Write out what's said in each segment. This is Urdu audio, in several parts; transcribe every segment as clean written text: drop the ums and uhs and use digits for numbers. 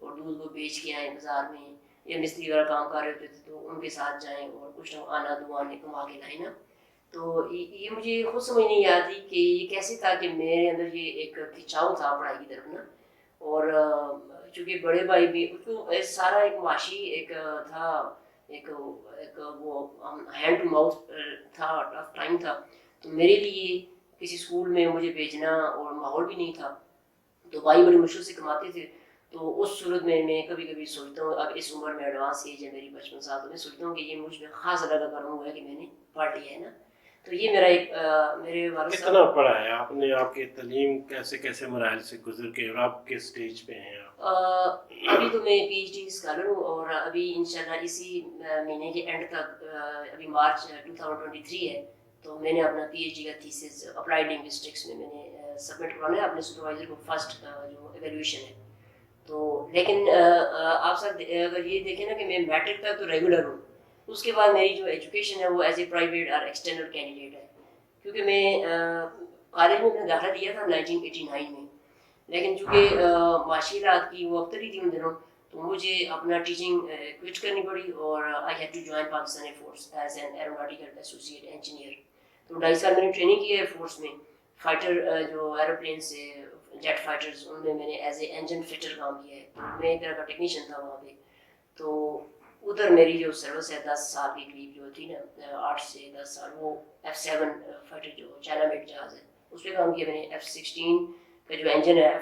اور دودھ کو بیچ کے آئیں بازار میں، یا مستری والا کام کر رہے ہوتے تھے تو ان کے ساتھ جائیں اور کچھ نہ آنا دعانے کما کے لائیں نا. تو یہ مجھے خود سمجھ نہیں آتی کہ یہ کیسے تھا کہ میرے اندر یہ ایک کھنچاؤ تھا پڑھائی کی طرف نا. اور چونکہ بڑے بھائی بھی سارا ایک معاشی ایک تھا، ایک وہ ہینڈ ٹو ماؤتھ تھا، ٹف ٹائم تھا. تو میرے لیے کسی اسکول میں مجھے بھیجنا اور ماحول بھی نہیں تھا، تو بھائی بڑی مشکل سے کماتے تھے. تو اس صورت میں کبھی کبھی سوچتا ہوں، اب اس عمر میں ایڈوانس ایج ہے میری 55 سال، تو میں سوچتا ہوں کہ یہ مجھ میں خاص زیادہ کرم ہوا ہے کہ میں نے پڑھ لیا ہے نا. تو یہ میرا ایک میرے والد صاحب. کتنا پڑھا ہے آپ نے؟ آپ کی تعلیم کیسے کیسے مراحل سے گزر کے اور آپ کس سٹیج پہ ہیں آپ؟ ابھی تو میں پی ایچ ڈی اسکالر ہوں، اور ابھی انشاءاللہ اسی مہینے کے اینڈ تک، ابھی مارچ 2023 ہے، تو میں نے اپنا پی ایچ ڈی کا تھیسس اپلائیڈ لنگوسٹکس میں نے سبمٹ کروانا ہے اپنے سپروائزر کو، فرسٹ جو ایویلیویشن ہے. تو لیکن آپ سر اگر یہ دیکھیں نا کہ میں میٹرک تک تو ریگولر ہوں، اس کے بعد میری جو ایجوکیشن ہے وہ ایز اے پرائیویٹ اور ایکسٹرنل کینڈیڈیٹ ہے. کیونکہ میں کالج میں داخلہ دیا تھا 1989 میں، لیکن چونکہ معاشی حالات کی وہ ابتری تھی ان دنوں، تو مجھے اپنا ٹیچنگ کوئٹ کرنی پڑی، اور I had to join Pakistan air force as an aeronautical associate engineer. تو 2.5 سال میں نے ٹریننگ کی ہے ایئر فورس میں، فائٹر جو ایروپلین سے جیٹ فائٹرز، ان میں نے ایز اے انجن فٹر کام کیا ہے. میں ایک طرح کا ٹیکنیشین تھا وہاں پہ. تو ادھر میری جو سروس ہے 10 سال کے قریب جو تھی نا، 8 سے 10 سال، وہ F7 فائٹر جو چائنا میڈ جہاز ہے اس پہ کام کیا میں نے. F16 کا جو انجن ہے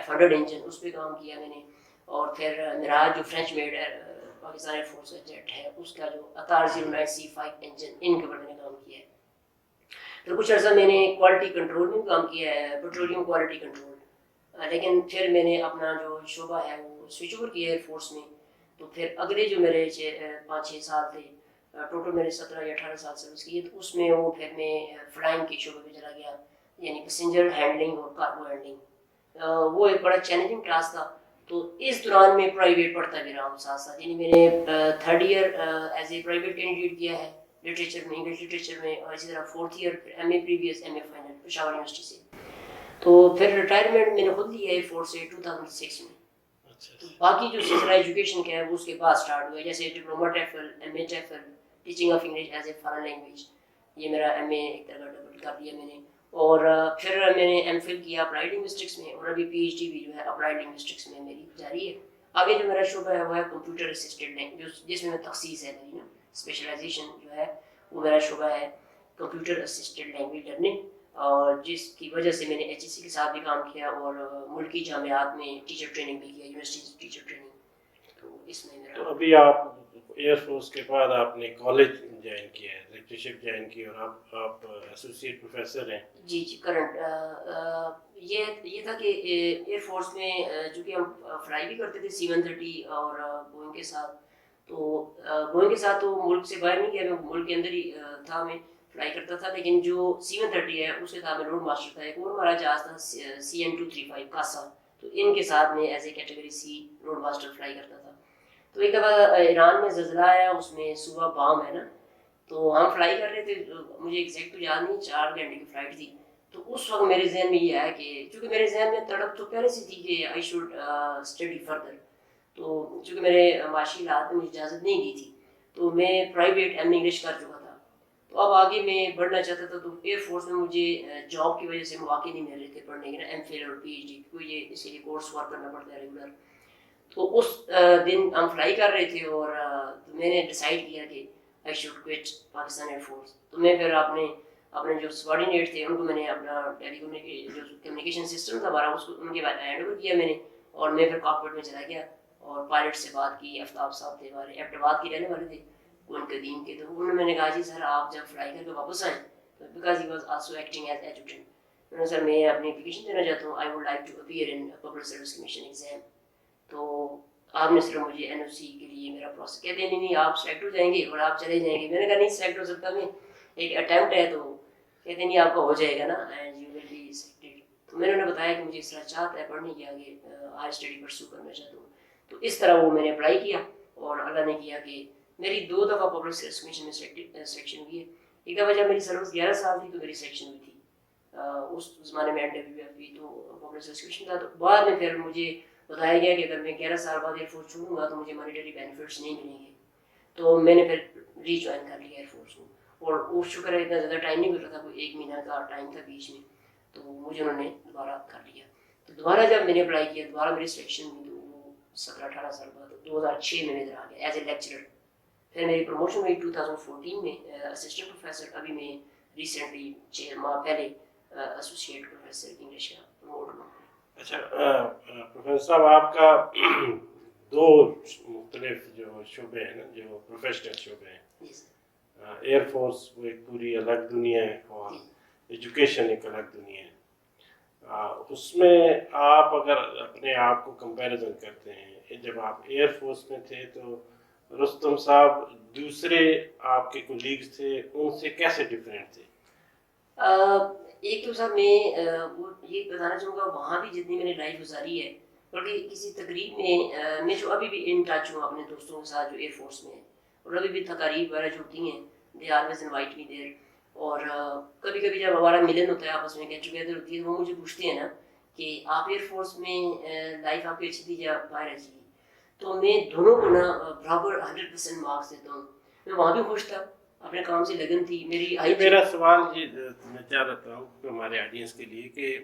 F100 انجن، اس پہ کام کیا میں نے. اور پھر مراج جو فرینچ میڈ ہے پاکستان ایئر فورس کا جیٹ ہے، اس کا جو Atar 09C5 انجن، ان کے اوپر میں نے کام کیا ہے. پھر کچھ عرصہ میں نے کوالٹی کنٹرول میں کام کیا ہے، پیٹرولیم کوالٹی کنٹرول. لیکن پھر میں نے اپنا جو شعبہ ہے وہ سوئچ اوور کیا ایئر فورس میں. تو پھر اگلے جو میرے 5-6 سال تھے، ٹوٹل میں نے 17 یا 18 سال سروس کی، تو اس میں وہ پھر میں فلائنگ کے شعبے پہ چلا گیا، یعنی پیسنجر ہینڈلنگ اور کارگو ہینڈلنگ. وہ ایک بڑا چیلنجنگ ٹاسک تھا. تو اس دوران میں پرائیویٹ پڑھتا بھی رہا ہوں ساتھ ساتھ، یعنی میں نے 3rd year as a private candidate کیا ہے لٹریچر میں، انگلش لٹریچر میں، اور اسی طرح 4th year M A previous M A final Peshawar university سے. تو پھر ریٹائرمنٹ میں نے خود لی ہے ایئر فورس سے 2006 میں. تو باقی جو سلسلہ ایجوکیشن کا ہے وہ اس کے بعد اسٹارٹ ہوا، جیسے diploma TEFL, M A TEFL, teaching of English as a foreign language, یہ میرا ایم اے ایک طرح کا ڈبل کر دیا میں نے. اور پھر میں نے ایم فل کیا اپلائیڈ لنگوسٹکس میں، اور ابھی پی ایچ ڈی بھی جو ہے اپلائیڈ لنگوسٹکس میں میری جاری ہے. آگے جو میرا شعبہ ہے وہ ہے کمپیوٹر اسسٹڈ لینگویج، جس میں تخصیص ہے میری نا، اسپیشلائزیشن جو ہے وہ میرا شعبہ ہے کمپیوٹر اسسٹڈ لینگویج لرننگ، اور جس کی وجہ سے میں نے ایچ ایس سی کے ساتھ بھی کام کیا، اور ملکی جامعات میں ٹیچر ٹریننگ بھی کیا، یونیورسٹی ٹیچر ٹریننگ. تو اس میں میرا. تو ابھی آپ ایئر فورس کے بعد آپ نے کالج جوائن کیا ہے، لیکچرشپ جوائن کی، اور آپ ایسوسیٹ پروفیسر ہیں. جی کرنٹ یہ تھا کہ ایئر فورس میں چونکہ ہم فلائی بھی کرتے تھے C-130 اور بوئنگ کے ساتھ. تو بوئنگ کے ساتھ تو ملک سے باہر نہیں گیا، میں ملک کے اندر ہی تھا، میں فلائی کرتا تھا. لیکن جو C-130 ہے اس کے ساتھ میں روڈ ماسٹر تھا. ایک اور ہمارا جہاز تھا CN-235 کاسا، تو ان کے ساتھ میں as a category C road master fly کرتا تھا. تو ایک دفعہ ایران میں زلزلہ آیا، اس میں صوبہ بام ہے نا، تو ہم فلائی کر رہے تھے، مجھے ایگزیکٹ یاد نہیں، 4 گھنٹے کی فلائٹ تھی. تو اس وقت میرے ذہن میں یہ ہے کہ چونکہ میرے ذہن میں تڑپ تو پہلے سے تھی کہ آئی شوڈ اسٹڈی فردر. تو چونکہ میرے معاشی حالات میں مجھے اجازت نہیں دی تھی، تو میں پرائیویٹ ایم اے انگلش کر چکا تھا. تو اب آگے میں بڑھنا چاہتا تھا، تو ایئر فورس میں مجھے جاب کی وجہ سے مواقع نہیں مل رہے تھے پڑھنے کے نا، ایم فل اور پی ایچ ڈی کو، یہ اس کے لیے کورس ورک کرنا پڑتا ہے ریگولر. تو اس دن ہم فلائی کر رہے تھے، اور میں نے ڈیسائیڈ کیا کہ I should quit Pakistan air force. تو میں پھر اپنے جو سبارڈینیٹ تھے ان کو میں نے اپنا ٹیلی جو کمیونیکیشن سسٹم تھا ہمارا، اس کو ان کے بعد ہینڈ اوور کیا میں نے، اور میں پھر کاکپٹ میں چلا گیا اور پائلٹ سے بات کی. آفتاب صاحب تھے ہمارے، ایبٹ آباد کے رہنے والے تھے، کون قدیم کے. تو انہوں نے، میں نے کہا جی سر آپ جب فلائی کر کے واپس آئیں، تو because he was also acting as adjutant, میں نے سر میں اپنی اپلیکیشن دینا چاہتا ہوں، I would like to appear in public service commission exam. تو آپ نے صرف مجھے این او سی کے لیے میرا پروسیس کہتے ہیں نہیں آپ سلیکٹ ہو جائیں گے اور آپ چلے جائیں گے. میں نے کہا نہیں سلیکٹ ہو سکتا میں، ایک اٹیمپٹ ہے. تو کہتے ہیں نہیں آپ کا ہو جائے گا نا، and you will be selected. تو میں نے انہیں بتایا کہ مجھے اس طرح چاہتا ہے پڑھنے کی، آگے ہائر اسٹڈی پرسو کرنا چاہتا ہوں. تو اس طرح وہ میں نے اپلائی کیا، اور اللہ نے کیا کہ میری 2 دفعہ پبلک سروس کمیشن میں سلیکشن ہوئی ہے. ایک دفعہ جب میری سروس 11 سال تھی تو میری سلیکشن ہوئی تھی، اس زمانے میں NWF بھی تو پبلک سروس کمیشن تھا. تو بعد میں پھر مجھے بتایا گیا کہ اگر میں 11 سال بعد ایئر فورس چھوڑوں گا تو مجھے مانیٹری بینیفٹس نہیں ملیں گے. تو میں نے پھر ری جوائن کر لیا ایئر فورس کو, اور وہ شکر ہے اتنا زیادہ ٹائم نہیں گزرا تھا, کوئی 1 مہینہ کا ٹائم تھا بیچ میں, تو مجھے انہوں نے دوبارہ کر لیا. تو دوبارہ جب میں نے اپلائی کیا, دوبارہ میری سلیکشن ہوئی, تو وہ 17-18 سال بعد 2006 میں ادھر آ گیا ایز اے لیکچرر. پھر میری پروموشن ہوئی 2014 میں اسسٹنٹ پروفیسر. ابھی میں ریسنٹلی 6 ماہ پہلے ایسوسیٹ پروفیسر انگلش کا پروموٹ ہوا. اچھا پروفیسر صاحب, آپ کا 2 مختلف جو شعبے ہیں نا, جو پروفیشنل شعبے ہیں, جی سر. ایئر فورس وہ ایک پوری الگ دنیا ہے, اور ایجوکیشن ایک الگ دنیا ہے. اس میں آپ اگر اپنے آپ کو کمپیریزن کرتے ہیں, جب آپ ایئر فورس میں تھے تو رستم صاحب دوسرے آپ کے کولیگز تھے, ان سے کیسے ڈفرینٹ تھے؟ ایک تو سر میں وہ یہ بتانا چاہوں گا, وہاں بھی جتنی میں نے لائف گزاری ہے, بلکہ کسی تقریب میں جو ابھی بھی ان ٹچ ہوں اپنے دوستوں کے ساتھ جو ایئر فورس میں ہیں, اور ابھی بھی تقاریب وغیرہ جو ہوتی ہیں, دے آلویز انوائٹ می دیر. اور کبھی کبھی جب ہمارا ملن ہوتا ہے, آپس میں گیٹ ٹوگیدر ہوتی ہے, تو وہ مجھے پوچھتے ہیں نا کہ آپ ایئر فورس میں لائف آپ کی اچھی تھی یا باہر اچھی تھی. تو میں دونوں کو نا برابر 100% مارکس دیتا ہوں. میں وہاں بھی خوش تھا, اپنے کام سے لگن تھی میری. میرا سوال یہ میں چاہ رہتا ہوں کہ ہمارے آڈینس کے لیے کہ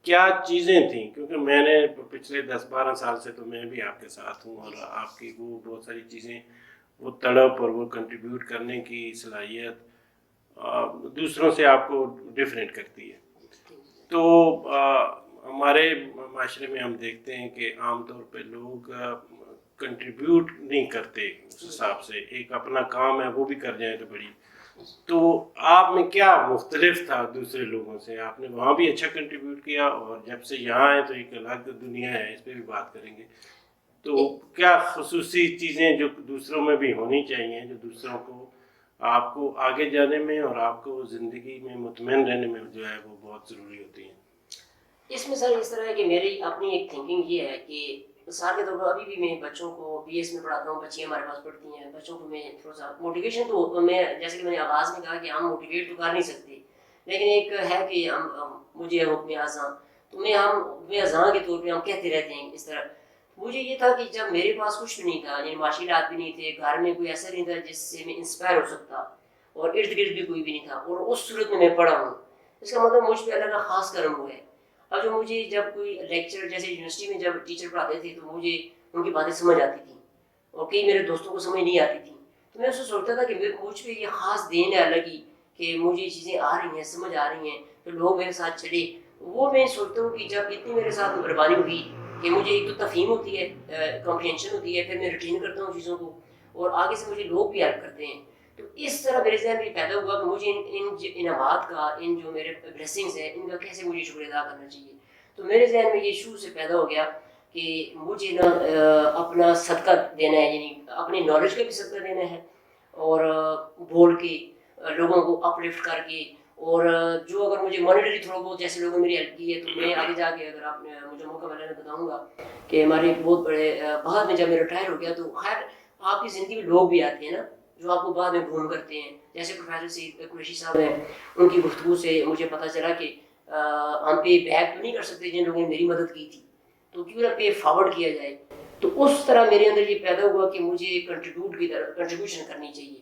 کیا چیزیں تھیں, کیونکہ میں نے پچھلے 10-12 سال سے تو میں بھی آپ کے ساتھ ہوں, اور آپ کی وہ بہت ساری چیزیں, وہ تڑپ اور وہ کنٹریبیوٹ کرنے کی صلاحیت دوسروں سے آپ کو ڈفرینٹ کرتی ہے. تو ہمارے معاشرے میں ہم دیکھتے ہیں کہ عام طور پہ لوگ کنٹریبیوٹ نہیں کرتے اس حساب سے, ایک اپنا کام ہے وہ بھی کر جائیں تو بڑی. تو آپ میں کیا مختلف تھا دوسرے لوگوں سے؟ آپ نے وہاں بھی اچھا کنٹریبیوٹ کیا, اور جب سے یہاں آئے تو ایک الگ دنیا ہے, اس پہ بھی بات کریں گے. تو کیا خصوصی چیزیں جو دوسروں میں بھی ہونی چاہیے, جو دوسروں کو آپ کو آگے جانے میں اور آپ کو زندگی میں مطمئن رہنے میں جو ہے وہ بہت ضروری ہوتی ہیں؟ اس میں سر اس طرح ہے کہ میری اپنی ایک تھنکنگ یہ ہے کہ مثال کے طور پر ابھی بھی میں بچوں کو بی ایس میں پڑھاتا ہوں, بچیاں ہمارے پاس پڑھتی ہیں, بچوں کو میں تھوڑا سا موٹیویشن تو میں جیسے کہ میں نے آغاز میں کہا کہ ہم موٹیویٹ تو کر نہیں سکتے, لیکن ایک ہے کہ مجھے حکم اذاں, تو میں ہم حکم اذاں کے طور پہ ہم کہتے رہتے ہیں اس طرح. مجھے یہ تھا کہ جب میرے پاس کچھ بھی نہیں تھا, یعنی معاشیات بھی نہیں تھے, گھر میں کوئی ایسا نہیں تھا جس سے میں انسپائر ہو سکتا, اور ارد گرد بھی کوئی بھی نہیں تھا, اور اس صورت میں پڑھا ہوں, اس کا مطلب مجھ پہ اللہ کا خاص کرم ہوا ہے. اب جو مجھے جب کوئی لیکچر جیسے یونیورسٹی میں جب ٹیچر پڑھاتے تھے تو مجھے ان کی باتیں سمجھ آتی تھیں, اور کئی میرے دوستوں کو سمجھ نہیں آتی تھیں. تو میں اس کو سوچتا تھا کہ مجھ پہ یہ خاص دین ہے اللہ کی کہ مجھے یہ چیزیں آ رہی ہیں, سمجھ آ رہی ہیں, تو لوگ میرے ساتھ چلے. وہ میں سوچتا ہوں کہ جب اتنی میرے ساتھ مہربانی ہوئی کہ مجھے ایک تو تفہیم ہوتی ہے, کمپریہنشن ہوتی ہے, پھر میں ریٹین کرتا ہوں چیزوں کو, اور آگے سے مجھے لوگ بھی ہیلپ کرتے ہیں. تو اس طرح میرے ذہن میں پیدا ہوا کہ مجھے ان انعامات کا, ان جو میرے بلیسنگس ہیں, ان کا کیسے مجھے شکر ادا کرنا چاہیے. تو میرے ذہن میں یہ شروع سے پیدا ہو گیا کہ مجھے نا اپنا صدقہ دینا ہے, یعنی اپنی نالج کا بھی صدقہ دینا ہے, اور بول کے لوگوں کو اپلفٹ کر کے, اور جو اگر مجھے مانیٹری تھوڑا بہت جیسے لوگوں نے میری ہیلپ کی ہے, تو میں آگے جا کے اگر آپ نے مجھے موقع ملا میں بتاؤں گا کہ ہمارے بہت بڑے بعد میں جب میرا ریٹائر ہو گیا تو خیر آپ کی زندگی میں لوگ بھی آتے ہیں نا جو آپ کو بعد میں گھوم کرتے ہیں, جیسے پروفیسر سعید قریشی صاحب ہیں, ان کی گفتگو سے مجھے پتہ چلا کہ ہم پہ بیک تو نہیں کر سکتے جن لوگوں نے میری مدد کی تھی, تو کیوں نہ پے فارورڈ کیا جائے. تو اس طرح میرے اندر یہ پیدا ہوا کہ مجھے کنٹریبیوشن کرنی چاہیے.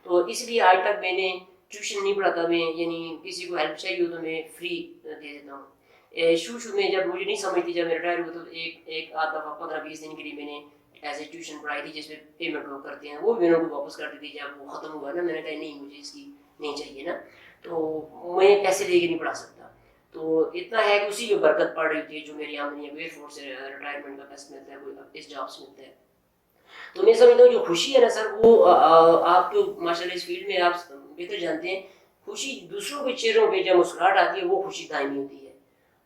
تو اس لیے آج تک میں نے ٹیوشن نہیں پڑھاتا, میں یعنی کسی کو ہیلپ چاہیے ہو تو میں فری دے دیتا ہوں. شروع میں جب مجھے نہیں سمجھتی, جب میں ریٹائر ہوا تو ایک آدھ دفعہ 15-20 دن کے لیے میں نے ایز اے ٹیوشن پڑھائی تھی, جس پہ پیمنٹ لوگ کرتے ہیں, وہ بھی میں نے واپس کر دی تھی جب وہ ختم ہوا نا. میں نے کہا نہیں مجھے اس کی نہیں چاہیے نا, تو میں پیسے لے کے نہیں پڑھا سکتا. تو اتنا ہے کہ اسی میں برکت پڑ رہی تھی جو میری آمدنی ہے, ایئر فورس سے ریٹائرمنٹ کا پیسہ ملتا ہے, کوئی اس جاب سے ملتا ہے. تو میں سمجھتا ہوں جو خوشی ہے نا سر, وہ آپ جو ماشاء اللہ اس فیلڈ میں آپ بہتر جانتے ہیں, خوشی دوسروں کے چہروں پہ جب مسکراہٹ آتی ہے وہ خوشی دائمی ہوتی ہے.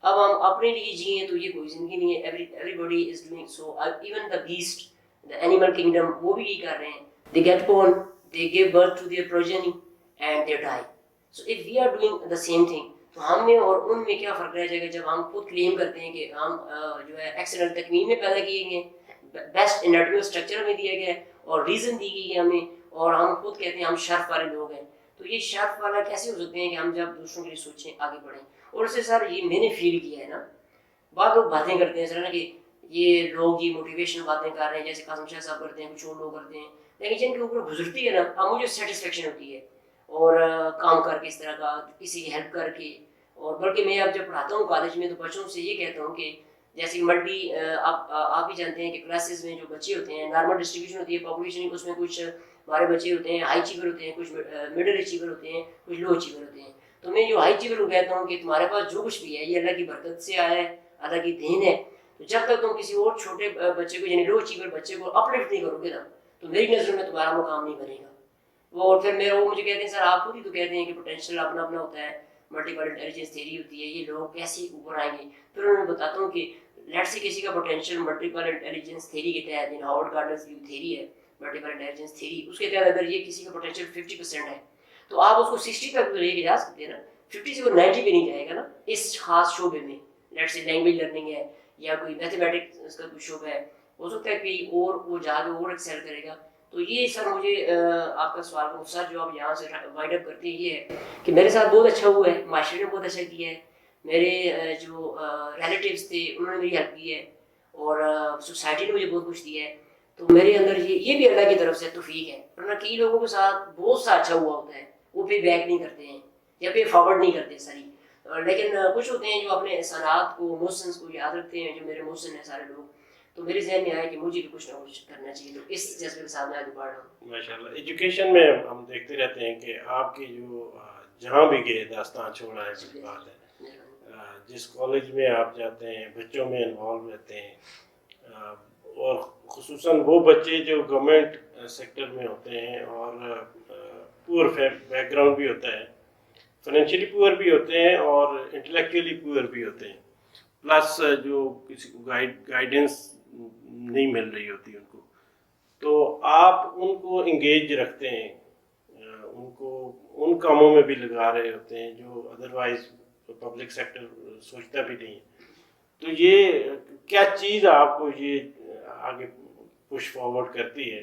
اب ہم اپنے لیے جئیں تو یہ کوئی زندگی نہیں ہے. Everybody is doing so, even the beast, the animal kingdom, وہ بھی یہ کر رہے ہیں. They get born, they give birth to their progeny and they die. So if we are doing the same thing, تو ہم میں اور ان میں کیا فرق رہ جائے گا جب ہم خود کلیم کرتے ہیں کہ ہم جو ہے ایکسلنٹ تکوین میں پیدا کیے گئے, بیسٹ انیٹمی اسٹرکچر ہمیں دیا گیا ہے, اور ریزن دی گئی ہے ہمیں, اور ہم خود کہتے ہیں ہم شرف والے لوگ ہیں. تو یہ شرف والا کیسے ہو سکتے ہیں کہ ہم جب دوسروں کے لیے سوچیں, آگے بڑھیں. اور اس سے سر یہ میں نے فیل کیا ہے نا, بعض لوگ باتیں کرتے ہیں سر نا کہ یہ لوگ یہ موٹیویشن باتیں کر رہے ہیں جیسے قاسم شاہ صاحب کرتے ہیں, کچھ اور لوگ کرتے ہیں, لیکن جن کے اوپر گزرتی ہے نا, اب مجھے سیٹسفیکشن ہوتی ہے اور کام کر کے اس طرح کا کسی کی ہیلپ کر کے. اور بلکہ میں اب جب پڑھاتا ہوں کالج میں تو بچوں سے یہ کہتا ہوں کہ جیسے ملٹی آپ بھی جانتے ہیں کہ کلاسز میں جو بچے ہوتے ہیں نارمل ڈسٹریبیوشن ہوتی ہے پاپولیشن کی, اس میں کچھ ہمارے بچے ہوتے ہیں ہائی اچیور ہوتے ہیں, کچھ مڈل اچیور ہوتے ہیں, کچھ لو اچیور ہوتے ہیں. تو میں جو ہائی اچیور کو کہتا ہوں کہ تمہارے پاس جو کچھ بھی ہے یہ اللہ کی برکت سے آیا ہے, اللہ کی دین ہے. تو جب تک تم کسی اور چھوٹے بچے کو یعنی لو اچیور بچے کو اپلفٹ نہیں کرو گے نا, تو میری نظر میں تمہارا مقام نہیں بنے گا. اور پھر وہ مجھے کہتے ہیں سر آپ خود ہی تو کہتے ہیں کہ پوٹینشیل اپنا اپنا ہوتا ہے, ملٹیپل انٹیلیجنس تھیوری ہوتی ہے, یہ لوگ کیسے اوپر آئیں گے. پھر انہوں نے بتاتا ہوں کہ لیٹ سے کسی کا پوٹینشیل ملٹیپل انٹیلیجنس تھیوری کے تحت, یعنی ہاورڈ گارڈنر کی تھیوری ہے ملٹیپل انٹیلیجنس تھیوری, اس کے تحت اگر یہ کسی کا پوٹینشیل 50% ہے تو آپ اس کو 60 تک تو لے کے جا سکتے ہیں نا, 50 سے وہ 90 پہ نہیں جائے گا نا اس خاص شعبے میں. لیٹ سے لینگویج لرننگ ہے یا کوئی میتھمیٹکس کا کوئی شعبہ ہے, ہو سکتا ہے کہ اور وہ جا کے اور ایکسل کرے گا. تو یہ سر مجھے آپ کا سوال کو سر جو آپ یہاں سے وائنڈ اپ کرتے ہیں یہ ہے کہ میرے ساتھ بہت اچھا ہوا ہے, معاشرے نے بہت اچھا کیا ہے, میرے جو ریلیٹیوز تھے انہوں نے میری ہیلپ کی ہے, اور سوسائٹی نے مجھے بہت کچھ دیا ہے. تو میرے اندر یہ بھی اللہ کی طرف سے توفیق ہے. ورنہ کئی لوگوں کے ساتھ بہت سا اچھا ہوا ہوتا ہے, وہ پہ بیک نہیں کرتے ہیں یا پہ فارورڈ نہیں کرتے ساری, لیکن کچھ ہوتے ہیں جو اپنے احسانات کو محسنس کو یاد رکھتے ہیں, جو میرے محسن ہیں سارے لوگ. تو میرے ذہن میں آیا کہ مجھے بھی کچھ نہ کچھ کرنا چاہیے, تو اس جذبے کے ساتھ میں آگے بڑھ رہا ہوں. ماشاء اللہ. ایجوکیشن میں ہم دیکھتے رہتے ہیں کہ آپ کی جو جہاں بھی گئے داستان چھوڑا ہے بڑی بات ہے. جس کالج میں آپ جاتے ہیں بچوں میں انوالو رہتے ہیں, اور خصوصاً وہ بچے جو گورنمنٹ سیکٹر میں ہوتے ہیں اور پور بیک گراؤنڈ بھی ہوتا ہے, فائنینشلی پور بھی ہوتے ہیں اور انٹلیکچولی پور بھی ہوتے ہیں, پلس جو کسی کو گائیڈنس نہیں مل رہی ہوتی ان کو, تو آپ ان کو انگیج رکھتے ہیں, ان کو ان کاموں میں بھی لگا رہے ہوتے ہیں جو ادروائز پبلک سیکٹر سوچتا بھی نہیں ہے. تو یہ کیا چیز آپ کو یہ آگے پش فارورڈ کرتی ہے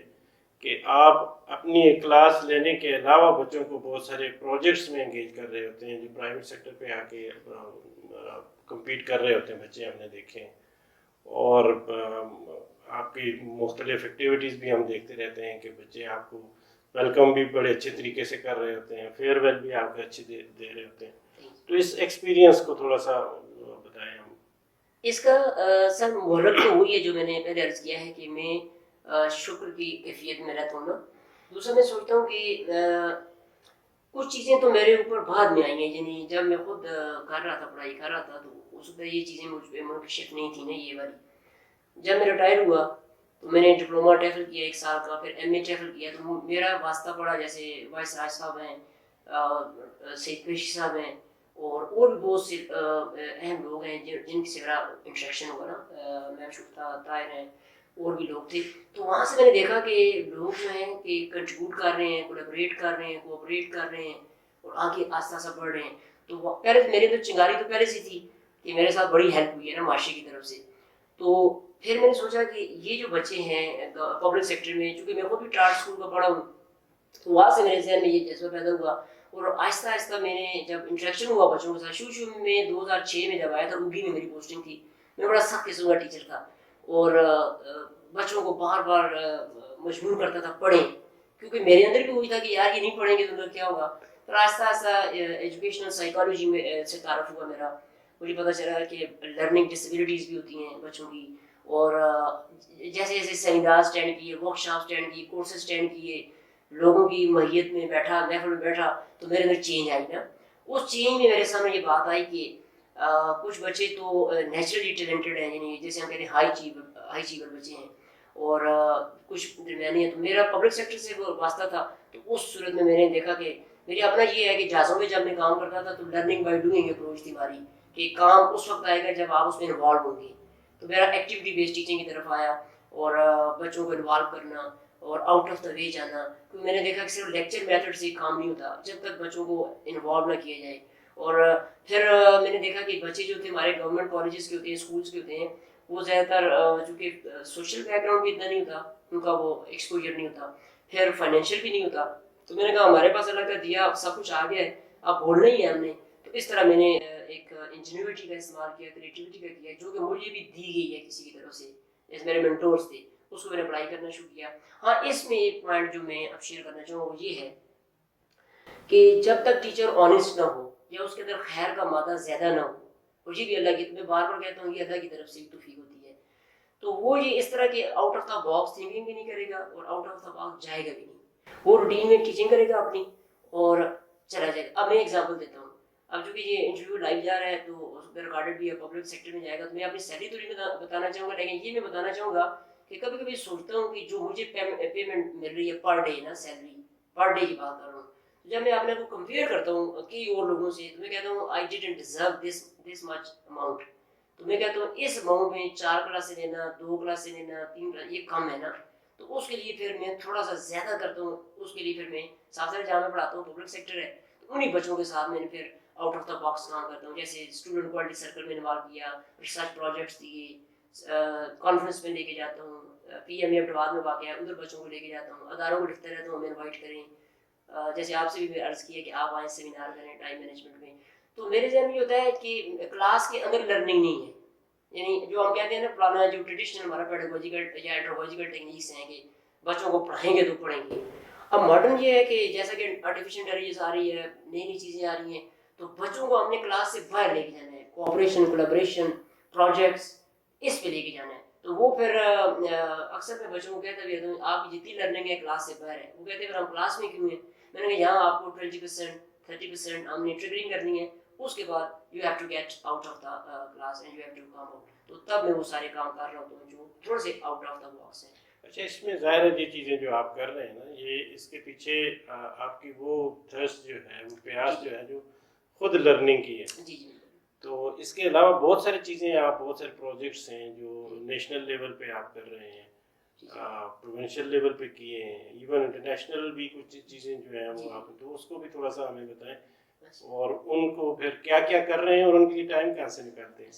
کہ آپ اپنی کلاس لینے کے علاوہ بچوں کو بہت سارے پروجیکٹس میں انگیج کر رہے ہوتے ہیں جو پرائیویٹ سیکٹر پہ آ کے کمپیٹ کر رہے ہوتے ہیں بچے, ہم نے دیکھے ہیں, اور آپ کی مختلف ایکٹیویٹیز بھی ہم دیکھتے رہتے ہیں کہ بچے آپ کو ویلکم بھی بڑے اچھے طریقے سے کر رہے ہوتے ہیں, فیئر ویل بھی آپ کو اچھے دے رہے ہوتے ہیں. تو اس ایکسپیرینس کو تھوڑا سا بتائیں ہم. اس کا سر مہلت تو وہی ہے جو میں نے پہلے عرض کیا ہے کہ میں شکر کی کیفیت میں رہتا ہوں نا. دوسرا میں سوچتا ہوں کہ کچھ چیزیں تو میرے اوپر بعد میں آئی ہیں, یعنی جب میں خود کر رہا تھا پڑھائی کر رہا تھا تو اس وقت یہ چیزیں مجھ پہ منکشف نہیں تھیں نا یہ والی. جب میں ریٹائر ہوا تو میں نے ڈپلوما ٹیفل کیا 1 سال کا, پھر ایم اے ٹیفل کیا, تو میرا واسطہ پڑا جیسے وائس راج صاحب ہیں, سید قریشی صاحب ہیں, اور بھی بہت سے اہم لوگ ہیں جن سے میرا انٹریکشن ہوا نا, میم شفتہ طاہر ہیں, اور بھی لوگ تھے. تو وہاں سے میں نے دیکھا کہ لوگ جو ہیں کہ کنٹریبیوٹ کر رہے ہیں, کولیبریٹ کر رہے ہیں, کوآپریٹ کر رہے ہیں, اور آگے آہستہ آہستہ بڑھ رہے ہیں. تو پہلے میرے تو چنگاری تو پہلے سے تھی کہ میرے ساتھ بڑی ہیلپ ہوئی ہے نا معاشرے کی طرف سے. تو پھر میں نے سوچا کہ یہ جو بچے ہیں پبلک سیکٹر میں, چونکہ میں خود بھی ٹارٹ اسکول کا پڑھا ہوں, تو وہاں سے میرے ذہن میں یہ جذبہ پیدا ہوا. اور آہستہ آہستہ میں نے جب انٹریکشن ہوا بچوں کے ساتھ, شروع میں 2006 میں جب آیا تھا اوگی میں میری پوسٹنگ تھی, میں بڑا سخت قسم کا ٹیچر تھا اور بچوں کو بار بار مجبور کرتا تھا پڑھیں, کیونکہ میرے اندر بھی وہی تھا کہ یار یہ نہیں پڑھیں گے تو ان کا کیا ہوگا. پھر آہستہ آہستہ ایجوکیشنل سائیکالوجی میں سے تعارف ہوا میرا, مجھے پتہ چلا کہ لرننگ ڈسیبلٹیز بھی ہوتی ہیں بچوں کی, اور جیسے جیسے سیمینارز اٹینڈ کیے, ورک شاپس اٹینڈ کیے, کورسز اٹینڈ کیے, لوگوں کی ماہیت میں بیٹھا, محفل میں بیٹھا, تو میرے اندر چینج آئی نا. اس چینج میں میرے سامنے یہ بات آئی کہ کچھ بچے تو نیچرلی ٹیلنٹڈ ہیں, یعنی جیسے ہم کہتے ہیں ہائی اچیور بچے ہیں, اور کچھ درمیانی ہیں. تو میرا پبلک سیکٹر سے وہ واسطہ تھا, تو اس صورت میں میں نے دیکھا کہ میرا اپنا یہ ہے کہ جہازوں میں جب میں کام کرتا تھا تو لرننگ بائی ڈوئنگ اپروچ تھی ہماری, کہ کام اس وقت آئے گا جب آپ اس میں انوالو ہوں گے. تو میرا ایکٹیویٹی بیسڈ ٹیچنگ کی طرف آیا, اور بچوں کو انوالو کرنا اور آؤٹ آف دا وے جانا, کیونکہ میں نے دیکھا کہ صرف لیکچر میتھڈ سے کام نہیں ہوتا جب تک بچوں کو انوالو نہ کیا جائے. اور پھر میں نے دیکھا کہ بچے جو تھے ہمارے گورنمنٹ کالجز کے ہوتے ہیں, اسکولس کے ہوتے ہیں, وہ زیادہ تر چونکہ سوشل بیک گراؤنڈ بھی اتنا نہیں ہوتا ان کا, وہ ایکسپوجر نہیں ہوتا, پھر فائنینشیل بھی نہیں ہوتا. تو میں نے کہا ہمارے پاس اللہ کا دیا سب کچھ آ گیا ہے, اب بولنا ہی ہے ہم نے, تو اس طرح میں نے ایک انجینیورٹی کا استعمال کیا, کریٹیوٹی کا کیا, جو کہ مجھے بھی دی گئی ہے کسی کی طرف سے, جیسے میرے مینٹورس تھے, اس کو میں نے اپلائی کرنا شروع کیا. ہاں اس میں ایک پوائنٹ جو میں اب شیئر کرنا چاہوں گا وہ یہ ہے کہ جب تک ٹیچر آنیسٹ نہ ہو یا اس کے اندر خیر کا مادہ زیادہ نہ ہو, مجھے بھی اللہ کی, میں بار بار کہتا ہوں یہ اللہ کی طرف سے توفیق ہوتی ہے, تو وہ یہ اس طرح کے out of the box thinking بھی نہیں کرے گا اور آؤٹ آف دا باکس جائے گا بھی نہیں. وہ روٹین میں ٹیچنگ کرے گا اپنی اور چلا جائے گا. اب میں ایگزامپل دیتا ہوں, اب چونکہ یہ انٹرویو لائیو جا رہا ہے تو اس میں ریکارڈڈ بھی ہے, پبلک سیکٹر میں جائے گا, تو میں اپنی سیلری تو نہیں بتانا چاہوں گا, لیکن یہ میں بتانا چاہوں گا کہ کبھی کبھی سوچتا ہوں کہ جو مجھے پیمنٹ مل رہی ہے پر ڈے نا, سیلری پر ڈے کی بات کر رہا ہوں, جب میں اپنے کو کمپیئر کرتا ہوں کئی اور لوگوں سے تو میں کہتا ہوں I didn't deserve this much amount. تو میں کہتا ہوں اس اماؤنٹ میں 4 کلاسیں لینا, 2 کلاسیں لینا, 3 کلاس, یہ کم ہے نا. تو اس کے لیے پھر میں تھوڑا سا زیادہ کرتا ہوں, اس کے لیے پھر میں سافٹ ویئر جہاں میں پڑھاتا ہوں پبلک سیکٹر ہے, تو انہیں بچوں کے ساتھ میں نے پھر آؤٹ آف دا باکس کام کرتا ہوں, جیسے اسٹوڈنٹ کوالٹی سرکل میں انوالو کیا, ریسرچ پروجیکٹس دیے, کانفرنس میں لے کے جاتا ہوں, پی ایم اے اپٹواد میں واقع ہے ادھر بچوں کو لے کے جاتا ہوں, اداروں کو لکھتا رہتا ہوں ہمیں انوائٹ کریں, جیسے آپ سے بھی میں عرض کیا کہ آپ آئیں سیمینار کریں ٹائم مینجمنٹ میں. تو میرے ذہن میں یہ ہوتا ہے کہ کلاس کے اندر لرننگ نہیں ہے, یعنی جو ہم کہتے ہیں نا پرانا جو ٹریڈیشنل ہمارا پیڈاگوجیکل یا اینڈروگوجیکل ٹیکنیکس ہیں کہ بچوں کو پڑھائیں گے تو پڑھیں گے. اب ماڈرن یہ ہے کہ جیسا کہ آرٹیفیشیل انٹیلیجنس آ رہی ہے, نئی نئی چیزیں آ رہی ہیں, تو بچوں کو ہم نے کلاس سے باہر لے کے جانا ہے, کوآپریشن, کولیبریشن, پروجیکٹس, اس پہ لے کے جانا ہے. تو وہ پھر اکثر میں بچوں کو کہتا بھی ہوں آپ کی جتنی لرننگ ہے کلاس سے باہر ہے. وہ کہتے ہیں پھر ہم کلاس میں کیوں ہیں, میں نے کہا یہاں آپ کو 20% 30% ہم نے ٹریگرنگ کرنی ہے, اس کے بعد you have to get out of the class and you have to come out. تو تب میں وہ سارے کام کر رہا ہوں جو تھوڑے سے آؤٹ آف دا باکس ہیں. اچھا, اس میں ظاہر ہے یہ چیزیں جو آپ کر رہے ہیں نا, یہ اس کے پیچھے آپ کی وہ تھرسٹ جو ہے, وہ پیاس جو ہے جو خود لرننگ کی ہے. جی جی. تو اس کے علاوہ بہت ساری چیزیں, آپ بہت سارے پروجیکٹس ہیں جو نیشنل لیول پہ آپ کر رہے ہیں, پروونشل لیول پہ کیے ہیں, ایون انٹرنیشنل بھی کچھ چیزیں جو ہیں وہ آپ, تو اس کو بھی تھوڑا سا ہمیں بتائیں, اور ان کو پھر کیا کیا کر رہے ہیں اور ان کے لیے ٹائم کہاں سے نکالتے ہیں.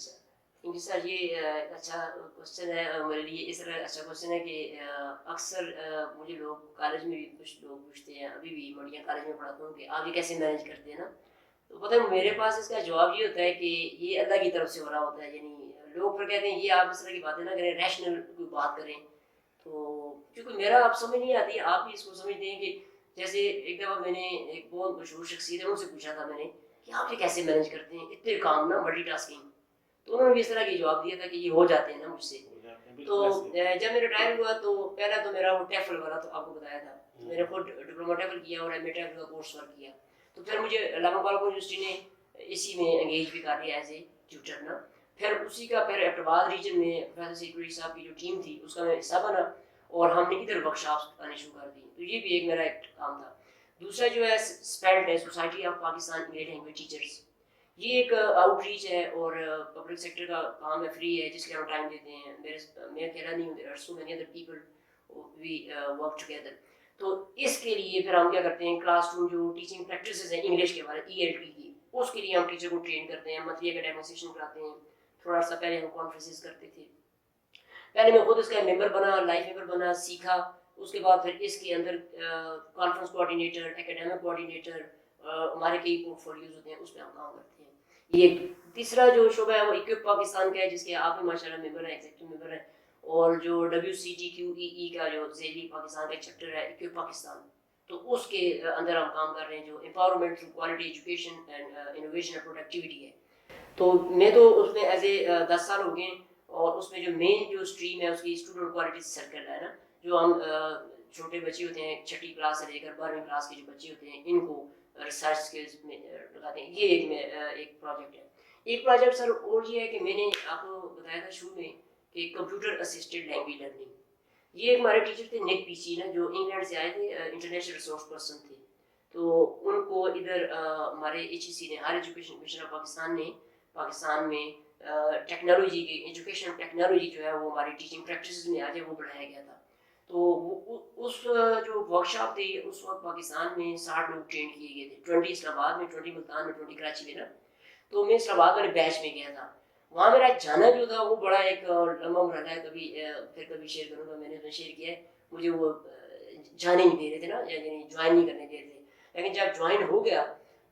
جی سر, یہ اچھا کوشچن ہے میرے لیے, اس طرح اچھا کوشچن ہے کہ اکثر مجھے لوگ کالج میں بھی کچھ لوگ پوچھتے ہیں, ابھی بھی مڈیا کالج میں پڑھاتا ہوں, کہ آپ یہ کیسے مینیج کرتے ہیں نا. تو پتہ ہے میرے پاس اس کا جواب یہ ہوتا ہے کہ یہ اللہ کی طرف سے ہو رہا ہوتا ہے. یعنی لوگ پھر کہتے ہیں یہ آپ اس طرح کی باتیں نہ کریں, ریشنل کوئی بات کریں. تو کیونکہ میرا آپ سمجھ نہیں آتی, آپ بھی اس کو سمجھتے ہیں کہ جیسے ایک دفعہ میں نے ایک بہت مشہور شخصیت ہے ان سے پوچھا تھا میں نے کہ آپ یہ کیسے مینیج کرتے ہیں اتنے کام نا, ملٹی ٹاسکنگ. تو انہوں نے بھی اس طرح کی جواب دیا تھا کہ یہ ہو جاتے ہیں نا مجھ سے. تو جب میں ریٹائر ہوا تو پہلا تو میرا وہ ٹیفل والا تو آپ کو بتایا تھا, میں نے خود ڈپلوما ٹیفل کیا اور ایم اے ٹیفل کا کورس ورک کیا. تو پھر مجھے علامہ اقبال یونیورسٹی نے اسی میں انگیج بھی کر لیا ایز اے ٹیوٹر نا. پھر اسی کا پھر ایبٹباد ریجن میں پروفیسر سیکورٹی صاحب کی جو ٹیم تھی اس کا میں حصہ بنا, اور ہم نے ادھر ورکشاپس آنے شروع کر دی. تو یہ بھی ایک میرا ایک کام تھا. دوسرا جو ہے اسپیلٹ ہے, society of Pakistan English language teachers, یہ ایک آؤٹ ریچ ہے اور پبلک سیکٹر کا کام ہے, فری ہے, جس کے ہم ٹائم دیتے ہیں. میں اکیلا نہیں ہوں, there are so many other people we work together. تو اس کے لیے پھر ہم کیا کرتے ہیں, کلاس روم جو ٹیچنگ پریکٹسز ہیں انگلش کے بارے ELT کی, اس کے لیے ہم ٹیچر کو ٹرین کرتے ہیں, منتھلی اکیڈمک سیشن کراتے ہیں. تھوڑا سا پہلے ہم کانفرنسز کرتے تھے, پہلے میں خود اس کا ممبر بنا, لائف ممبر بنا, سیکھا. اس کے بعد پھر اس کے اندر کانفرنس کوآرڈینیٹر, اکیڈمک کوآرڈینیٹر, ہمارے کئی پورٹ فولیوز ہوتے ہیں, اس پہ ہم کام کرتے ہیں. یہ تیسرا جو شعبہ ہے وہ اکوپ پاکستان کا ہے, جس کے آپ بھی ماشاء اللہ ممبر ہیں, ایگزیکٹو ممبر ہیں. اور جو WCTQEE کا جو ذیلی پاکستان کا چیپٹر ہے اکوپ پاکستان, تو اس کے اندر ہم کام کر رہے ہیں, جو empowerment through quality education and innovation and productivity ہے. تو میں تو اس میں ایز اے 10 سال ہو گئے ہیں, اور اس میں جو مین جو اسٹریم ہے اس کی اسٹوڈنٹ کوالٹی سرکل ہے نا, جو ہم چھوٹے بچے ہوتے ہیں 6ٹھی کلاس سے لے کر 12ویں کلاس کے جو بچے ہوتے ہیں, ان کو ریسرچ اسکلز میں لگاتے ہیں. یہ ایک پروجیکٹ ہے. ایک پروجیکٹ سر اور یہ ہے کہ میں نے آپ کو بتایا تھا شروع میں کہ کمپیوٹر اسسٹڈ لینگویج لرننگ, یہ ایک ہمارے ٹیچر تھے نیک پی سی نا, جو انگلینڈ سے آئے تھے, انٹرنیشنل ریسورس پرسن تھے. تو ان کو ادھر ہمارے HEC نے, higher education commission of Pakistan نے پاکستان میں ٹیکنالوجی کی, ایجوکیشن ٹیکنالوجی جو ہے وہ ہماری ٹیچنگ پریکٹسز میں آج وہ بڑھایا گیا تھا. تو اس جو ورکشاپ تھی اس وقت پاکستان میں 60 لوگ ٹرین کیے گئے تھے, 20 اسلام آباد میں, 20 ملتان میں, 20 کراچی میں نا. تو میں اسلام آباد والے بیچ میں گیا تھا. وہاں میرا جانا جو تھا وہ بڑا ایک لمبا مرحلہ ہے, کبھی شیئر کروں گا, میں نے اس میں شیئر کیا ہے. مجھے وہ جانے نہیں دے رہے تھے نا, یعنی جوائن نہیں کرنے دے رہے تھے. لیکن جب جوائن ہو گیا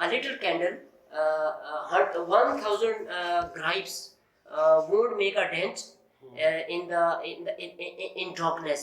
a little candle 1000 gripes won't make a dent in darkness।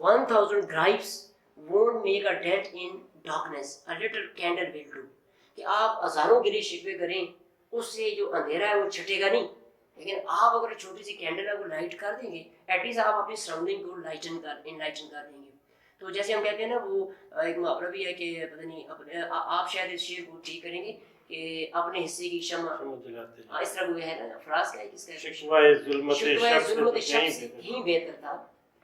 1000 gripes won't make a dent in darkness, a little candle will do. کہ آپ ہزاروں گرے شکوے کریں اس سے جو اندھیرا ہے وہ چھٹے گا نہیں، لیکن آپ اگر چھوٹی سی کینڈل ہے وہ لائٹ کر دیں گے ایٹ لیسٹ آپ اپنی سراؤنڈنگ کو انلائٹن کر دیں گے. تو جیسے ہم کہتے ہیں نا وہ ایک محاورہ بھی ہے کہ پتہ نہیں اپنے آپ شاید اس شعر کو ٹھیک کریں گے کہ اپنے حصے کی شمع اس طرح کوئی ہے نا فراز کا ہے کس کا شکوائے ظلمت شخص ہی بہتر تھا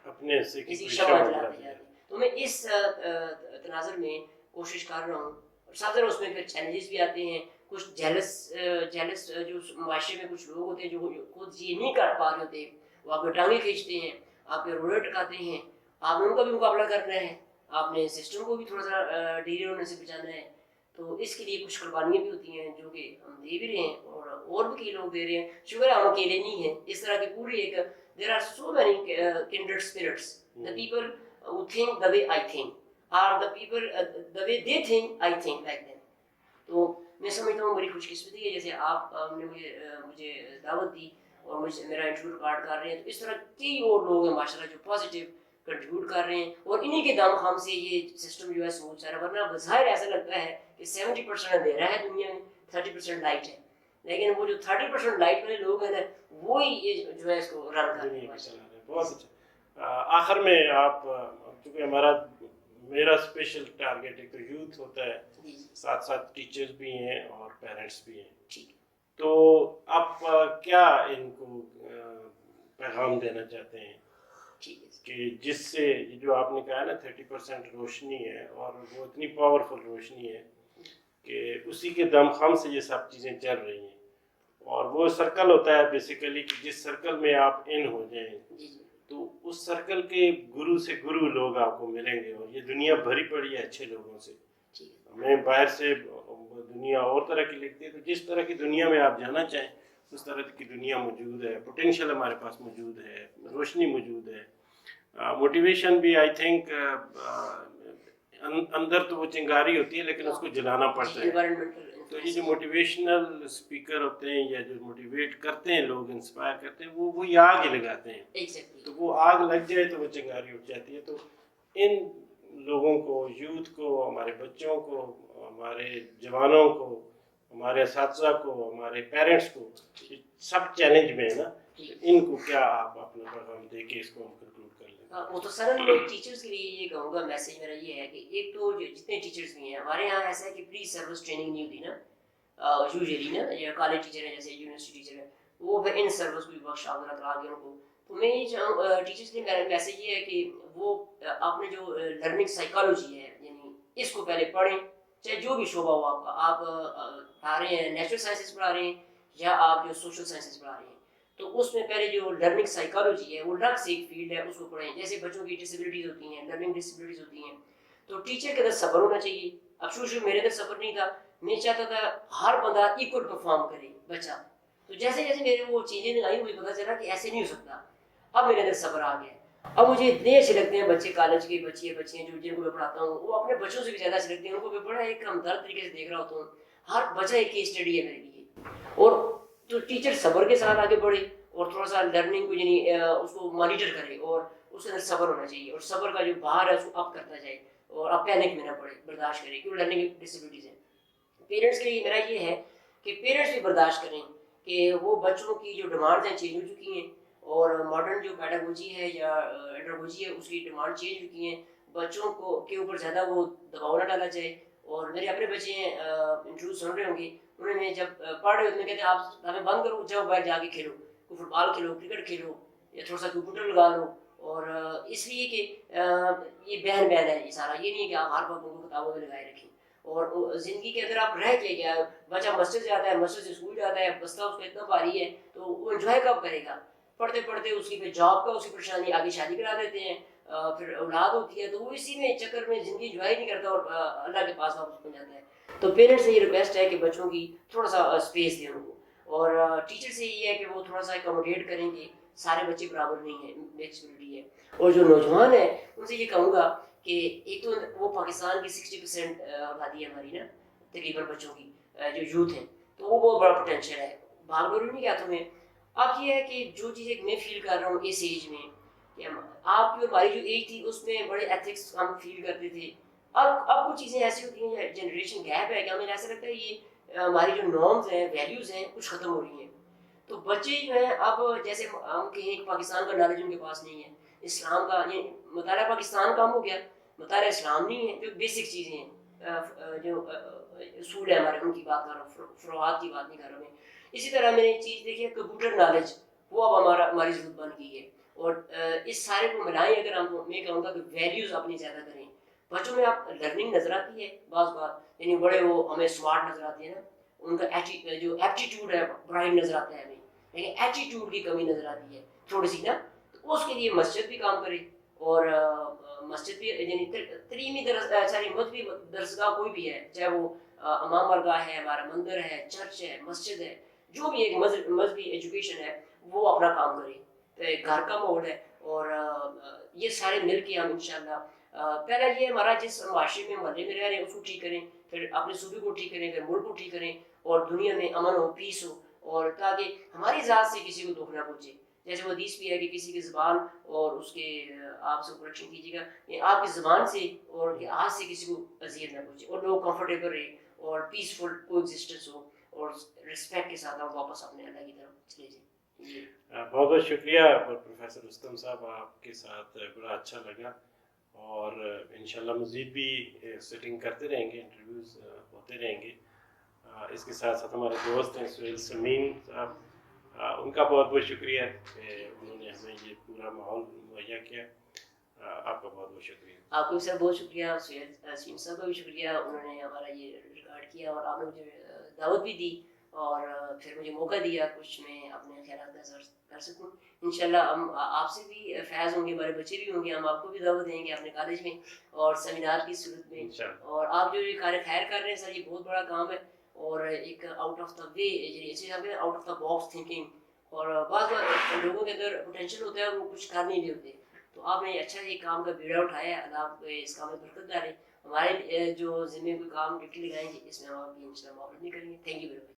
اپنے حصے کی شمع جلاتے جاتے. تو میں اس تناظر میں کوشش کر رہا ہوں. سب طرح اس میں پھر چیلنجز بھی آتے ہیں. کچھ جیلس جو معاشرے میں کچھ لوگ ہوتے ہیں جو خود یہ نہیں کر پا رہے ہوتے، وہ آپ کو ٹانگیں کھینچتے ہیں، آپ کے روڑے ٹکاتے ہیں، آپ نے ان کا بھی مقابلہ کرنا ہے، آپ نے سسٹم کو بھی تھوڑا سا ڈھیلے ہونے سے بچانا ہے. تو اس کے لیے کچھ قربانیاں بھی ہوتی ہیں جو کہ ہم دے بھی رہے ہیں اور بھی کئی لوگ دے رہے ہیں. شکر ہے ہم اکیلے نہیں ہیں. اس طرح کی پوری ایک there are so many kindred spirits, the people who think the way I think, or the people the way they think I think like them. تو میں سمجھتا ہوں بڑی خوش قسمتی ہے جیسے آپ نے مجھے دعوت دی اور مجھے میرا انٹرویو ریکارڈ کر رہے ہیں. تو اس طرح کئی اور لوگ ہیں ماشاء اللہ جو پازیٹیو کنٹریبیوٹ کر رہے ہیں اور انہی کے دم خام سے یہ سسٹم جو ہے سموتھ چل رہا ہے. ورنہ بظاہر ایسا لگتا ہے کہ 70% اندھیرا ہے دنیا میں، 30% لائٹ ہے، لیکن وہ جو 30% لائٹ والے لوگ ہیں نا وہی یہ جو ہے اس کو رن کر رہے ہیں. بہت اچھا. آخر میں آپ چونکہ میرا اسپیشل ٹارگیٹ ایک تو یوتھ ہوتا ہے، ساتھ ساتھ ٹیچرز بھی ہیں اور پیرنٹس بھی ہیں، تو آپ کیا ان کو پیغام دینا چاہتے ہیں کہ جس سے جو آپ نے کہا نا 30% روشنی ہے اور وہ اتنی پاورفل روشنی ہے کہ اسی کے دم خم سے یہ سب چیزیں چل رہی ہیں اور وہ سرکل ہوتا ہے بیسیکلی کہ جس سرکل میں آپ ان ہو جائیں تو اس سرکل کے گرو سے گرو لوگ آپ کو ملیں گے. اور یہ دنیا بھری پڑی ہے اچھے لوگوں سے. میں باہر سے دنیا اور طرح کی لکھتی ہے، تو جس طرح کی دنیا میں آپ جانا چاہیں اس طرح کی دنیا موجود ہے. پوٹینشیل ہمارے پاس موجود ہے، روشنی موجود ہے. موٹیویشن بھی آئی تھنک اندر تو وہ چنگاری ہوتی ہے لیکن اس کو جلانا پڑتا ہے. تو یہ جو موٹیویشنل اسپیکر ہوتے ہیں یا جو موٹیویٹ کرتے ہیں لوگ، انسپائر کرتے ہیں، وہ وہی آگ ہی لگاتے ہیں. تو وہ آگ لگ جائے تو وہ چنگاری اٹھ جاتی ہے. تو ان لوگوں کو، یوتھ کو، ہمارے بچوں کو، ہمارے جوانوں کو، ہمارے اساتذہ کو، ہمارے پیرنٹس کو، سب چیلنج میں ہے نا، ان کو کیا آپ اپنا پیغام دے کے اس کو کنکلوڈ کر لیں؟ مختصراً میں ٹیچرس کے لیے یہ کہوں گا، میسیج میرا یہ ہے کہ ایک تو جتنے ٹیچرس بھی ہیں ہمارے یہاں ایسا ہے کہ پری سروس ٹریننگ نہیں ہوتی نا یوزلی نا، یا کالج ٹیچر ہیں جیسے یونیورسٹی ٹیچر ہیں وہ پھر ان سروس کو ورک شاپ وغیرہ کرا کے ان کو. تو میں یہ چاہوں ٹیچرس کے لیے میرا میسیج یہ ہے کہ وہ اپنے جو لرننگ سائیکالوجی ہے یعنی اس کو پہلے پڑھیں، چاہے جو بھی شعبہ ہو آپ کا. آپ پڑھا رہے ہیں نیچرل سائنسز پڑھا رہے ہیں یا آپ جو سوشل سائنسز پڑھا رہے ہیں، تو اس میں پہلے جو لرننگ سائیکالوجی ہے وہ الگ سے ایک فیلڈ ہے، اس کو پڑھیں. جیسے بچوں کی ڈسیبلٹیز ہوتی ہیں، لرننگ ڈسیبلٹیز ہوتی ہیں، تو ٹیچر کے اندر صبر ہونا چاہیے. اب شروع میرے اندر صبر نہیں تھا، میں چاہتا تھا ہر بندہ ایکول پرفارم کرے بچہ. تو جیسے جیسے میرے وہ چیزیں آئی مجھے پتا چلا کہ ایسے نہیں ہو سکتا. اب میرے اندر صبر آ گیا. اب مجھے اتنے اچھے لگتے ہیں بچے، کالج کے بچے جو جن کو میں پڑھاتا ہوں وہ اپنے بچوں سے بھی زیادہ اچھے لگتے ہیں. ان کو میں بڑا ایک ہمدرد طریقے سے دیکھ رہا ہوتا ہوں. ہر بچہ ایک کیس اسٹڈی ہے میرے لیے. اور تو ٹیچر صبر کے ساتھ آگے بڑھے اور تھوڑا سا لرننگ کو یعنی اس کو مانیٹر کرے اور اس کے اندر صبر ہونا چاہیے اور صبر کا جو باہر ہے اس کو اپ کرتا جائے اور اب پینک میں نہ پڑے، برداشت کرے کیوں لرننگ ڈسیبلٹیز ہیں. پیرنٹس کے لیے میرا یہ ہے کہ پیرنٹس بھی برداشت کریں کہ وہ بچوں کی جو ڈیمانڈز ہیں چینج ہو چکی ہیں اور ماڈرن جو پیڈاگوجی ہے یا اینڈروگوجی ہے اس کی ڈیمانڈ چینج ہو چکی ہیں. بچوں کو کے اوپر زیادہ وہ دباؤ نہ ڈالا جائے. اور میرے اپنے بچے ہیں انٹرویو سن رہے ہوں گے، انہوں نے جب پڑھ رہے ہوتے ہیں کہتے ہیں آپ ہمیں بند کرو، جاؤ باہر جا کے کھیلو، کوئی فٹ بال کھیلو، کرکٹ کھیلو یا تھوڑا سا کمپیوٹر لگا لو. اور اس لیے کہ یہ بہن ہے یہ سارا، یہ نہیں ہے کہ آپ ہر وقت ان کو کتابوں میں لگائے رکھیں. اور زندگی کے اندر آپ رہ کے گیا، بچہ مسجد سے جاتا ہے، مسجد سے اسکول جاتا ہے، بستہ اس کا اتنا بھاری ہے تو وہ انجوائے کب کرے گا؟ پڑھتے پڑھتے اس کی پھر جاب کا اس کی پریشانی، آگے شادی کرا دیتے ہیں، پھر اولاد ہوتی ہے تو وہ اسی میں چکر میں زندگی انجوائے نہیں کرتا اور اللہ کے پاس واپس پہنچ جاتا ہے. تو پیرنٹس سے یہ ریکویسٹ ہے کہ بچوں کی تھوڑا سا اسپیس دیں ان کو. اور ٹیچر سے یہ ہے کہ وہ تھوڑا سا اکوموڈیٹ کریں گے. سارے بچے برابر نہیں ہیں، میکسبلٹی ہے. اور جو نوجوان ہیں ان سے یہ کہوں گا کہ ایک تو وہ پاکستان کی 60% آبادی ہے ہماری نا تقریباً بچوں کی جو یوتھ ہیں، تو وہ بہت بڑا پوٹینشیل ہے. بھاگ دوڑ نہیں کیا تمہیں. اب یہ ہے کہ جو چیز ایک میں فیل کر رہا ہوں اس ایج میں کہ آپ کی اور ہماری جو ایج تھی اس میں بڑے ایتھکس ہم فیل کرتے تھے. اب کچھ چیزیں ایسی ہوتی ہیں, جنریشن گیپ ہے کہ ہمیں ایسا لگتا ہے یہ ہماری جو نارمز ہیں, ویلیوز ہیں, کچھ ختم ہو رہی ہیں. تو بچے جو ہیں اب جیسے ہم کہیں کہ پاکستان کا نالج ان کے پاس نہیں ہے, اسلام کا یہ مطالعہ پاکستان کم ہو گیا, مطالعہ اسلام نہیں ہے, جو بیسک چیزیں ہیں جو اصول ہے ہمارے ان کی بات کر رہا ہوں, فروعات کی بات نہیں کر رہا میں. اسی طرح میں نے ایک چیز دیکھی ہے کمپیوٹر نالج, وہ اب ہماری ضرورت بن گئی ہے. اور اس سارے کو ملائیں اگر ہم, میں کہوں گا کہ ویلیوز اپنی زیادہ کریں. بچوں میں آپ لرننگ نظر آتی ہے بعض بات, یعنی بڑے وہ ہمیں اسمارٹ نظر آتے ہیں نا, ان کا جو ایپٹیٹیوڈ ہے برائٹ نظر آتا ہے ہمیں, لیکن ایٹیٹیوڈ کی کمی نظر آتی ہے تھوڑی سی نا. تو اس کے لیے مسجد بھی کام کرے, اور مسجد بھی یعنی تعلیمی ساری مذہبی درسگاہ کوئی بھی ہے, چاہے وہ امام برگاہ ہے, ہمارا مندر ہے, چرچ ہے, مسجد ہے, جو بھی ایک مذہبی ایجوکیشن ہے وہ اپنا کام کرے. گھر کا ماحول ہے, اور یہ سارے مل کے ہم انشاءاللہ پہلا یہ ہمارا جس معاشرے میں محلے میں رہ رہے ہیں اس کو ٹھیک کریں, پھر اپنے صوبے کو ٹھیک کریں, پھر ملک کو ٹھیک کریں, اور دنیا میں امن ہو, پیس ہو, اور تاکہ ہماری ذات سے کسی کو دکھ نہ پہنچے. جیسے وہ حدیث بھی ہے کہ کسی کی زبان اور اس کے آپ سے کریکشن کیجیے گا, کہ آپ کی زبان سے اور ہاتھ سے کسی کو اذیت نہ پہنچے, اور لوگ کمفرٹیبل رہے اور پیسفل کو ایگزسٹنس ہو, اور رسپیکٹ کے ساتھ ہم واپس اپنے اللہ کی طرف چلے جائیں. بہت بہت شکریہ پروفیسر رستم صاحب, آپ کے ساتھ بڑا اچھا لگا, اور انشاءاللہ مزید بھی سیٹنگ کرتے رہیں گے, انٹرویوز ہوتے رہیں گے. اس کے ساتھ ساتھ ہمارے دوست ہیں سہیل سمین صاحب, ان کا بہت بہت شکریہ کہ انہوں نے ہمیں یہ پورا ماحول مہیا کیا. آپ کا بہت بہت شکریہ. آپ کو بھی سر بہت شکریہ, سہیل صاحب کا بھی شکریہ, انہوں نے ہمارا یہ ریکارڈ کیا اور آپ نے مجھے دعوت بھی دی, اور پھر مجھے موقع دیا کچھ میں اپنے خیالات کا اظہار کر سکوں. انشاءاللہ ہم آپ سے بھی فیض ہوں گے, ہمارے بچے بھی ہوں گے, ہم آپ کو بھی دعوت دیں گے اپنے کالج میں اور سیمینار کی صورت میں. اور آپ جو یہ کار خیر کر رہے ہیں سر, یہ بہت بڑا کام ہے, اور ایک out of the way, out of the box thinking, اور بعض بار لوگوں کے اندر پوٹینشیل ہوتا ہے وہ کچھ کر نہیں رہے ہوتے. تو آپ نے اچھا یہ کام کا بیڑا اٹھایا ہے, اللہ آپ کو اس کام میں برکت ڈالے. ہمارے جو ذمہ کوئی کام ڈیوٹی لگائیں گے اس میں ہم آپ کی انشاءاللہ معاونت نہیں کریں گے. Thank you very much.